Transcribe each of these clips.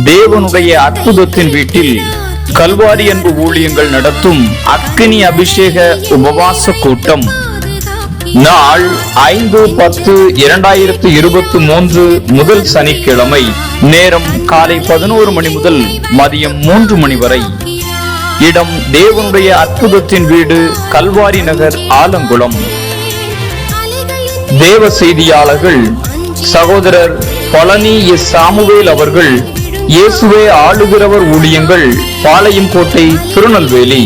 தேவனுடைய அற்புதத்தின் வீட்டில் கல்வாரி அன்பு ஊழியங்கள் நடத்தும் அக்கினி அபிஷேக உபவாச கூட்டம் நாள் 5-10-2023 முதல் சனிக்கிழமை. நேரம் காலை 11 மணி முதல் மதியம் 3 மணி வரை. இடம் தேவனுடைய அற்புதத்தின் வீடு, கல்வாரி நகர், ஆலங்குளம். தேவ செய்தியாளர்கள் சகோதரர் பழனி எஸ். சாமுவேல் அவர்கள், இயேசுவே ஆளுகிறவர் ஊழியங்கள், பாளையங்கோட்டை, திருநெல்வேலி.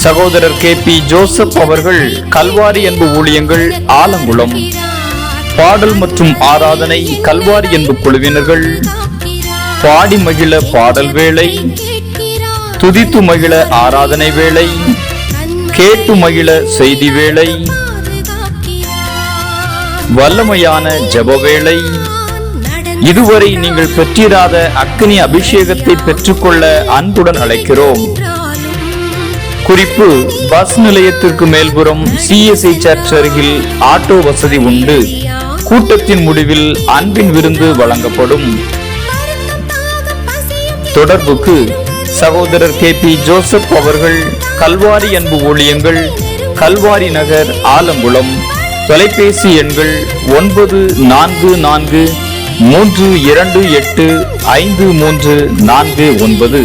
சகோதரர் KP ஜோசப் அவர்கள், கல்வாரி அன்பு ஊழியங்கள், ஆலங்குளம். பாடல் மற்றும் ஆராதனை கல்வாரி அன்பு குழுவினர்கள். பாடி மகிழ பாடல் வேளை, துதித்து மகிழ ஆராதனை வேளை, கேட்டு மகிழ செய்தி வேளை, வல்லமையான ஜெப வேளை. இதுவரை நீங்கள் பெற்றிராத அக்கினி அபிஷேகத்தை பெற்றுக்கொள்ள அன்புடன் அழைக்கிறோம். குறிப்பு: பஸ் நிலையத்திற்கு மேல்புறம் CSI சர்ச் அருகில் ஆட்டோ வசதி உண்டு. கூட்டத்தின் முடிவில் அன்பின் விருந்து வழங்கப்படும். தொடர்புக்கு சகோதரர் KP ஜோசப் அவர்கள், கல்வாரி அன்பு ஊழியங்கள், கல்வாரி நகர், ஆலங்குளம். தொலைபேசி எண்கள் 9443285349.